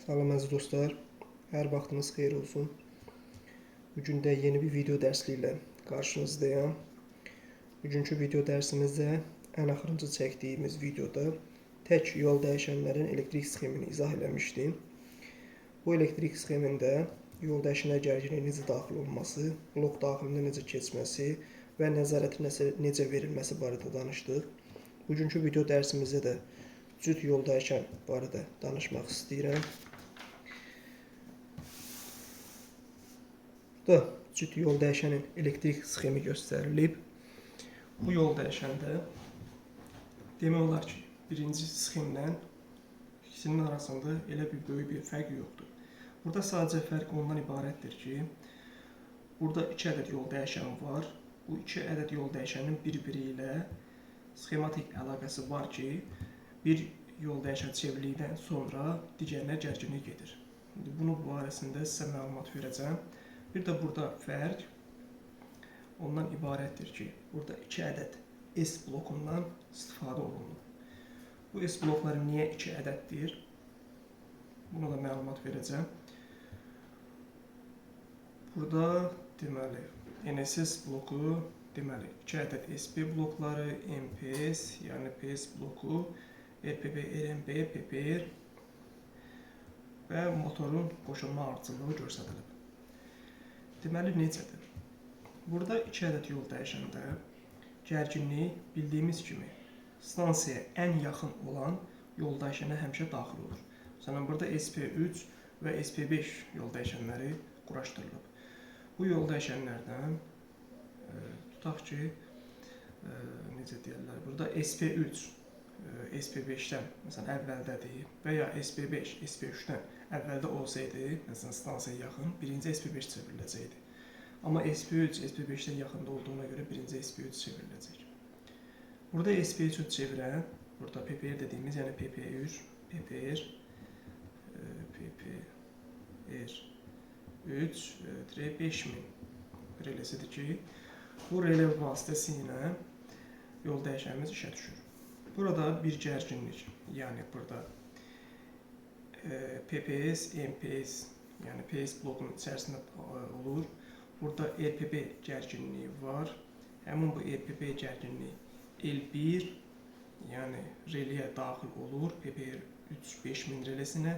Salam əziz dostlar, hər vaxtınız xeyir olsun. Bugün də yeni bir video dərsliyi ilə qarşınızdayım. Bugünkü video dərsimizdə ən axırıncı çəkdiyimiz videoda tək yol dəyişənlərin elektrik sxemini izah eləmişdim. Bu elektrik sxemində yol dəyişənlər gərginliyi necə daxil olması, blok daxilində necə keçməsi və nəzarətin necə verilməsi barədə danışdıq. Bugünkü video dərsimizdə də cüt yol dəyişən barədə danışmaq istəyirəm. Burada cüt yol dəyişənin elektrik sxemi göstərilib. Bu yol dəyişəndə demək olar ki, birinci sxemlə ikisinin arasında elə bir böyük bir fərq yoxdur. Burada sadəcə fərq ondan ibarətdir ki, burada 2 ədəd yol dəyişəni var. Bu 2 ədəd yol dəyişənin bir-biri ilə sxematik əlaqəsi var ki, bir yol dəyişən çevrildikdən sonra digərinə gərginlik gedir. Bunun barəsində sizə məlumat verəcəm. Bir də burada fərq ondan ibarətdir ki, burada 2 ədəd S blokundan istifadə olunur. Bu S blokları niyə 2 ədəddir? Buna da məlumat verəcəm. Burada deməli NSS bloku, deməli 2 ədəd SP blokları, MPS, yəni PS bloku, RPB, RMB, PPR və motorun qoşulma ardıcıllığı göstərilib. Deməli, necədir? Burada 2 ədəd yol dəyişəndə gərginlik bildiyimiz kimi stansiyaya ən yaxın olan yol dəyişənə həmişə daxil olur. Məsələn, burada SP3 və SP5 yol dəyişənləri quraşdırılıb. Bu yol dəyişənlərdən tutaq ki, necə deyirlər, burada SP3 SP5-dən məsələn əvvəldədir və ya SP5 SP3-dən əvvəldə olsaydı, məsələn stansiyaya yaxın, birinci SP5 çevriləcəkdi. Amma SP3 SP5-dən yaxında olduğuna görə birinci SP3 çevriləcək. Burada SP3-ü çevirən, burada PPR dediyimiz, yəni PP3, PPR 5000 reləsidir ki, bu relə vasitəsilə yol dəyişənimiz işə düşür. Burada bir gərginlik, yəni burada PPS, MPS, yəni PS blokunun içərisində olur. Burada RPB gərginliyi var. Həmin bu RPB gərginliyi L1, yəni reləyə daxil olur, PPR 5000 relesinə.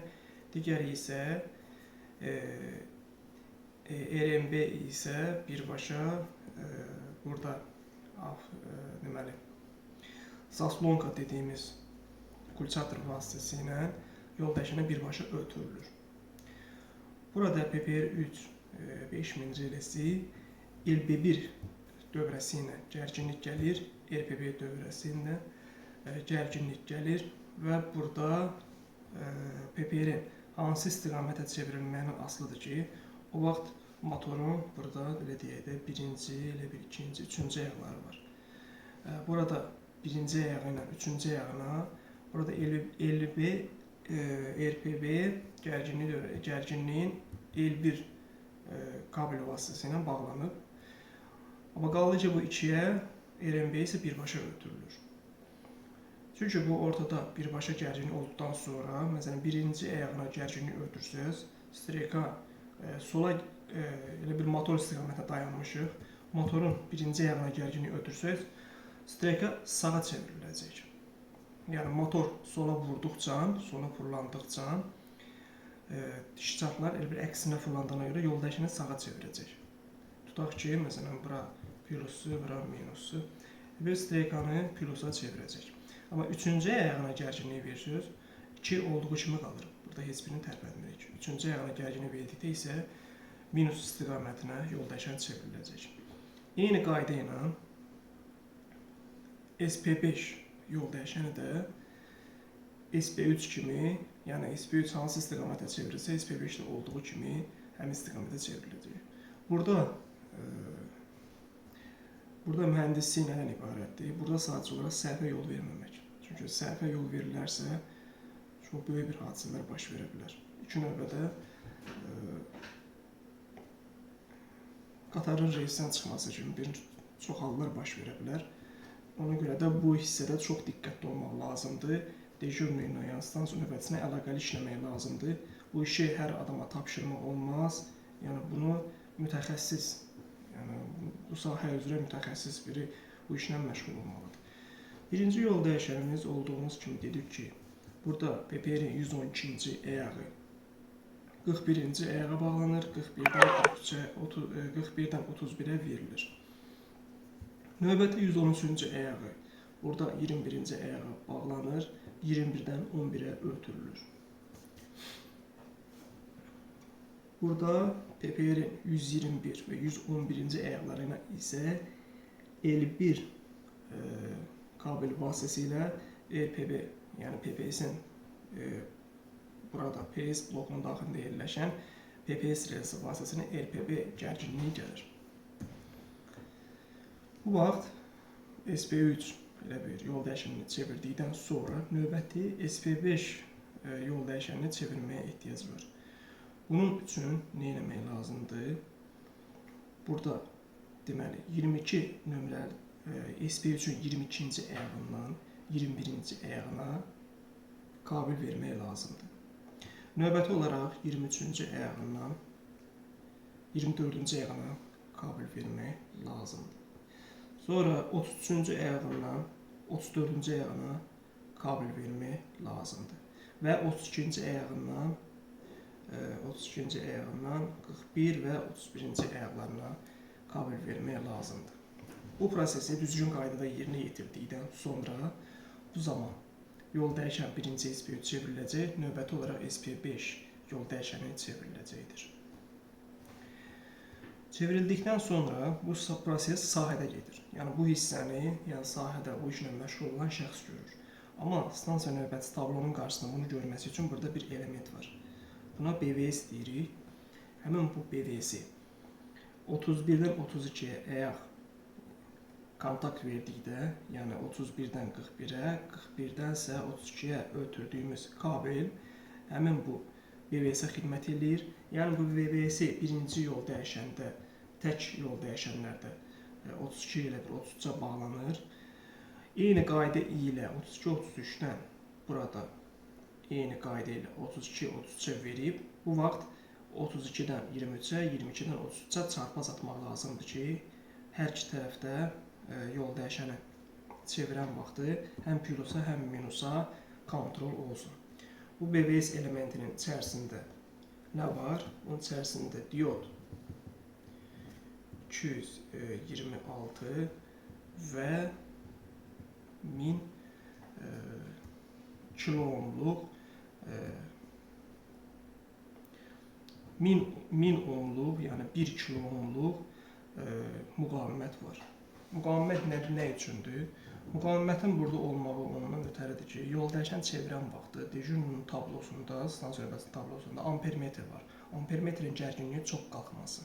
Digəri isə RMB isə birbaşa burada deməli zaslonka dediyimiz kulçator vasitəsilə yol dəyişənə birbaşa ötürülür. Burada PPR3 5000 reləsi LB1 dövrəsi ilə gərginlik gəlir, RPB dövrəsində gərginlik gəlir və burada PPR-in hansı istiqamətə çevrilməyindən asılıdır ki, o vaxt motorun burada elə deyək də birinci, elə bir ikinci, üçüncü ayaqları var. Burada birinci ayağı ilə üçüncü ayağına burada LB, RPB gərginliyin L1 kabel vasitəsilə bağlanıb. Amma qaldı ki, bu ikiyə RMB isə birbaşa ötürülür. Çünki bu ortada birbaşa gərginlik olduqdan sonra, məsələn, birinci ayağına gərginlik ötürsəz, streka sola elə bir motor istiqamətə dayanmışıq, motorun birinci ayağına gərginlik ötürsəz, streka sağa çevriləcək. Yəni motor sola vurduqca, sola fırlandıqca dişçaklar elə bir əksinə fırlandığına görə yol dəyişəni sağa çevirəcək. Tutaq ki, məsələn, bura plusu, bura minusu, bir strekanı plusa çevirəcək. Amma üçüncü ayağına gərginlik verirsiniz, 2 olduğu kimi qalır. Burada heç birini tərpətmirik. Üçüncü ayağına gərginlik verdikdə isə minus istiqamətinə yol dəyişəni çevriləcək. Eyni qayda ilə SP5 yol dəyişəni də SP3 kimi, yəni SP3 hansı istiqamətə çevrilsə, SP5 də olduğu kimi həmin istiqamətə çevriləcək. Burada mühəndislik nədən ibarətdir? Burada sadəcə olaraq səhvə yol verməmək. Çünki səhvə yol verilərsə, çox böyük bir hadisələr baş verə bilər. İlk növbədə qatarın reysdən çıxması kimi bir çox hallar baş verə bilər. Ona görə də bu hissədə çox diqqətli olmaq lazımdır dejurno ilə, yəni stansiya növbətçisinə əlaqəli işləmək lazımdır. Bu işi hər adama tapşırmaq olmaz. Yəni bunu mütəxəssis, yəni bu sahə üzrə mütəxəssis biri bu işlə məşğul olmalıdır. Birinci yol dəyişənimiz olduğumuz kimi dedik ki, burada PPR-in 112-ci əyağı 41-ci əyağa bağlanır, 41-dən 31-ə verilir. Növbəti 113-cü əyağı burada 21-ci əyağa bağlanır, 21-dən 11-ə ötürülür. Burada PPR-in 121 və 111-ci əyaqlarına isə L1 kabel vasitəsilə EPB, yəni PPS-in burada PS blokunun daxilində yerləşən PPS relsi vasitəsilə LPB gərginliyi gəlir. Bu vaxt SP3 elə bir yol dəyişənini çevirdikdən sonra növbəti SP5 yol dəyişənini çevirməyə ehtiyac var. Bunun üçün nə etmək lazımdır? Burada deməli 22 nömrəli SP3-ün 22-ci əyağından 21-ci əyağına kabel vermək lazımdır. Növbəti olaraq 23-cü əyağından 24-cü əyağına kabel vermək lazımdır. Sonra 33-cü əyağından 34-cü əyağına kabel vermək lazımdır. Və 32-ci əyağından 41 və 31-ci əyaqlarına kabel vermək lazımdır. Bu prosesi düzgün qaydada yerinə yetirdikdən sonra bu zaman yol dəyişən birinci SP3 çevriləcək, növbəti olaraq SP5 yol dəyişəni çevriləcəkdir. Çevrildikdən sonra bu proses sahədə gedir. Yəni bu hissəni, yəni sahədə bu işlə məşğul olan şəxs görür. Amma stansiya növbətçi tablonun qarşısında bunu görməsi üçün burada bir element var. Buna BVS deyirik. Həmin bu BVS-i 31-dən 32-yə əyaq kontakt verdikdə, yəni 31-dən 41-ə, 41-dənsə 32-yə ötürdüyümüz kabel həmin bu BVS-ə xidmət edir. Yəni bu BVS birinci yol dəyişəndə, tək yol dəyişənlərdə 32 ilə 33-ə bağlanır. Eyni qayda ilə 32-33-dən burada eyni qayda ilə 32-33-ə verib, bu vaxt 32-dən 23-ə, 22-dən 33-ə çarpaz atmaq lazımdır ki, hər iki tərəfdə yol dəyişəni çevirən vaxtı həm plusa, həm minusa kontrol olsun. Bu BVS elementinin içərisində nə var? Onun içərisində diod 226 və 1000 kilo ohmluq 1000 ohmluq, yəni 1 kilo ohmluq müqavimət var. Müqavimət nə üçündür? Müqavimətin burada olmağı ondan ötəridir ki, yol dəyişən çevirən vaxtı dejurunun tablosunda, stansiya növbətçi tablosunda ampermetr var. Ampermetrin gərginliyi çox qalxması.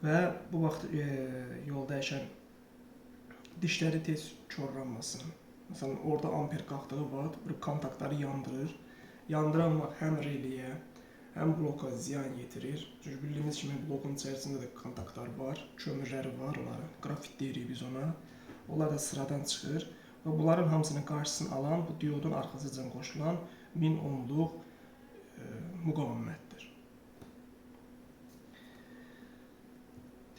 Və bu vaxt yol dəyişən dişləri tez korlanmasın. Məsələn, orada amper qalxdığı vaxt bu kontaktları yandırır. Yandıran vaxt həm reliyə, həm bloka ziyan yetirir. Çünki bildiyimiz kimi blokun içərisində də kontaktlar var, kömürləri var, onları qrafit deyirik biz ona. Onlar da sıradan çıxır və bunların hamısının qarşısını alan bu diodun arxasıcan qoşulan 1000 ohmluq müqavimətdir.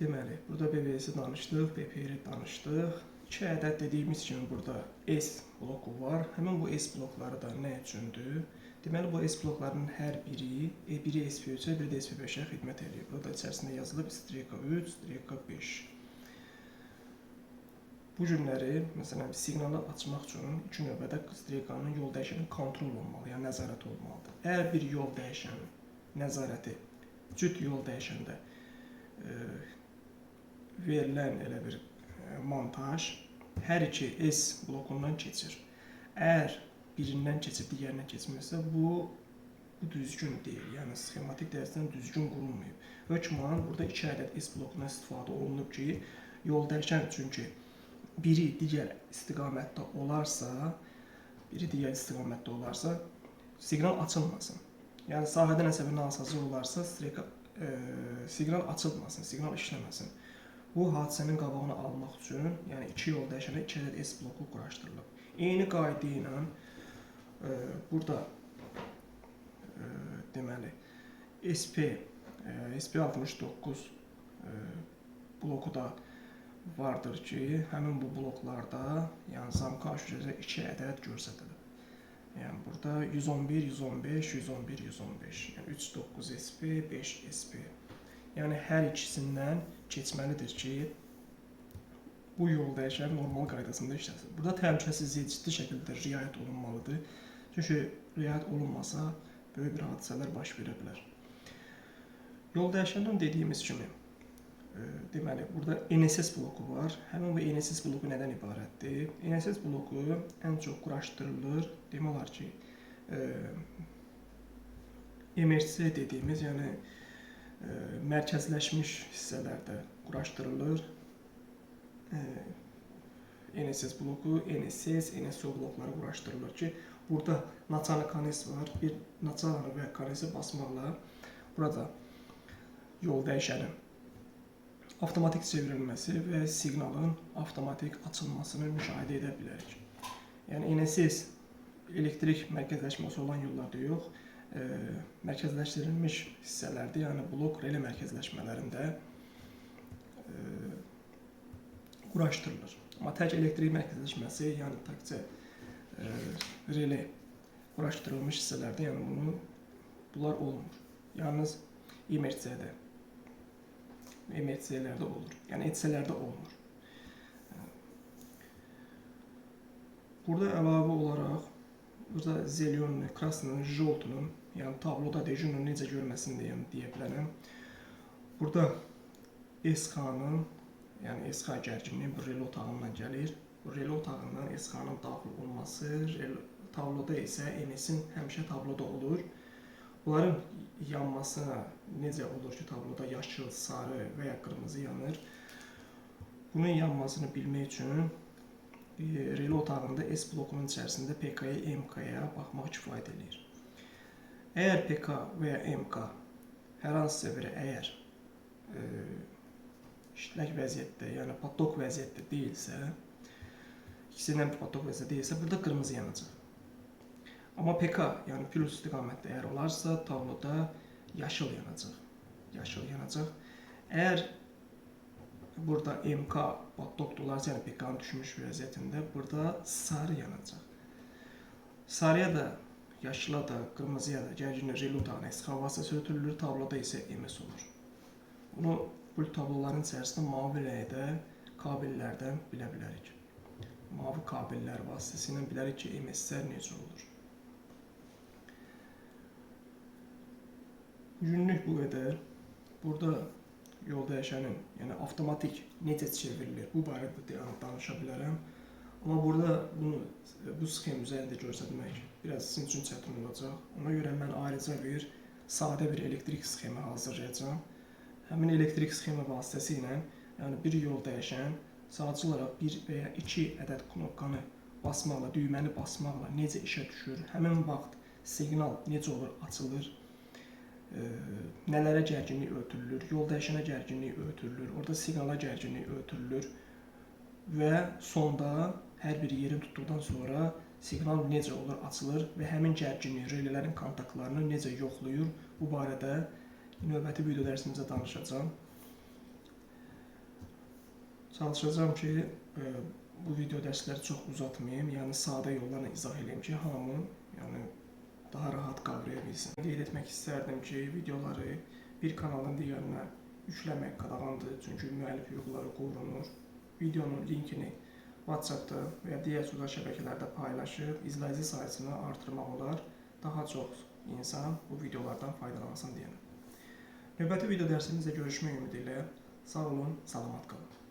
Deməli, burada BVS-i danışdıq, BPR-i danışdıq. 2 ədəd dediyimiz kimi burada S bloku var. Həmin bu S blokları da nə üçündür? Deməli, bu S bloklarının hər biri, biri SP3-ə, biri də SP5-ə xidmət edir. Burada içərisində yazılıb /3, /5. Bu günləri, məsələn, siqnalı açmaq üçün ilk növbədə /-nın yol dəyişəninin kontrol olmalı, yəni nəzarəti olmalıdır. Əgər bir yol dəyişənin nəzarəti cüt yol dəyişəndə verilən elə bir montaj hər iki S blokundan keçir. Əgər birindən keçib, digərindən keçmirsə, bu düzgün deyil, yəni sxematik dərsindən düzgün qurulmayıb. Hökmən burada 2 ədəd S blokundan istifadə olunub ki, yol dəyişən çünki biri digər istiqamətdə olarsa, siqnal açılmasın. Yəni sahədə nəsə bir nasazlıq olarsa, siqnal açılmasın, siqnal işləməsin. Bu hadisənin qabağını almaq üçün, yəni 2 yol dəyişənə 2 ədəd S bloku quraşdırılıb. Eyni qayda ilə burada deməli SP69 bloku da vardır ki, həmin bu bloklarda, yəni zamkaş üzrə 2 ədəd göstərilir. Yəni burada 111, 115, 111, 115. Yəni 39 SP, 5 SP. Yəni hər ikisindən keçməlidir ki, bu yol dəyişən normal qaydasında işləsin. Burada təhlükəsizliyə ciddi şəkildə riayət olunmalıdır. Çünki riayət olunmasa böyük bir hadisələr baş verə bilər. Yol dəyişəndən dediyimiz kimi, deməli, burada NSS bloku var. Həmin bu NSS bloku nədən ibarətdir? NSS bloku ən çox quraşdırılır. Demək olar ki, MRC dediyimiz, yəni mərkəzləşmiş hissələrdə quraşdırılır. NSS bloku, NSS, NSO blokları quraşdırılır ki, burada naçalnik konnes var. Bir naçalnik və konnesi basmaqla burada yol dəyişənin avtomatik çevrilməsi və siqnalın avtomatik açılmasını müşahidə edə bilərik. Yəni NSS elektrik mərkəzləşməsi olan yollarda yox, mərkəzləşdirilmiş hissələrdə, yəni blok relay mərkəzləşmələrində quraşdırılır. Amma tək elektrik mərkəzləşməsi, yəni təkcə relay quraşdırılmış hissələrdə, yəni bunlar olmur. Yalnız MRC-də, MRC-lərdə olur. Yəni ETS-lərdə olmur. Burada əlavə olaraq, burada zelyonun, krasnın, joltunun, yəni tabloda dejunun necə görməsini deyə bilərəm. Burada SK-nın, yəni SK gərginliyi bu relay otağından gəlir. Bu relay otağından SK-nın daxil olması, tabloda isə NS-in həmişə tabloda olur. Bunların yanmasına necə olur ki, tabloda yaşıl, sarı və ya qırmızı yanır? Bunun yanmasını bilmək üçün relay otağında S blokunun içərisində PK-ya, MK-ya baxmaq kifayət edir. Əgər PK və ya MK hər hansısa biri əgər işlək vəziyyətdə, yəni patok vəziyyətdə deyilsə, ikisindən bir patok vəziyyətdə deyilsə, burada qırmızı yanacaq. Amma PK, yəni plus istiqamətdə əgər olarsa, tabloda yaşıl yanacaq. Yaşıl yanacaq. Əgər burada MK patokdularsa, yəni PK-nın düşmüş vəziyyətində, burada sarı yanacaq. Sarıya da, yaşıla da, qırmızıya da gərginlik relay otağına SK vasitəsilə ötürülür, tabloda isə MS olur. Bunu bu tabloların içərisində mavi rəngdə kabellərdən bilə bilərik. Mavi kabellər vasitəsilə bilərik ki, MS-lər necə olur. Bugünlük bu qədər. Burada yol dəyişənin, yəni avtomatik necə çevrilir, bu barədə danışa bilərəm. Amma burada bu sxem üzərində göstərmək biraz sizin üçün çətin olacaq. Ona görə mən ayrıca bir sadə bir elektrik sxemi hazırlayacağam. Həmin elektrik sxemi vasitəsilə, yəni bir yol dəyişən sadəcə olaraq 1 və ya 2 ədəd knopkanı basmaqla, düyməni basmaqla necə işə düşür, həmin vaxt siqnal necə olur, açılır, nələrə gərginlik ötürülür, yol dəyişənə gərginlik ötürülür, orada siqnala gərginlik ötürülür və sonda hər bir yerin tutduqdan sonra siqnal necə olur, açılır və həmin gərginlik relaylərin kontaktlarını necə yoxlayır, bu barədə növbəti video dərsimizdə danışacağam. Çalışacağım ki, bu video dərsləri çox uzatmayayım, yəni sadə yollarla izah edeyim ki, hamı daha rahat qavraya bilsin. Qeyd etmək istərdim ki, videoları bir kanalın digərinə yükləmək qadağandır, çünki müəllif hüquqları qorunur. Videonun linkini WhatsApp-da və ya digər sosial şəbəkələrdə paylaşıb izləyici sayısını artırmaq olar. Daha çox insan bu videolardan faydalansın deyən. Növbəti video dərsimizdə görüşmək ümidi ilə sağ olun, salamat qalın.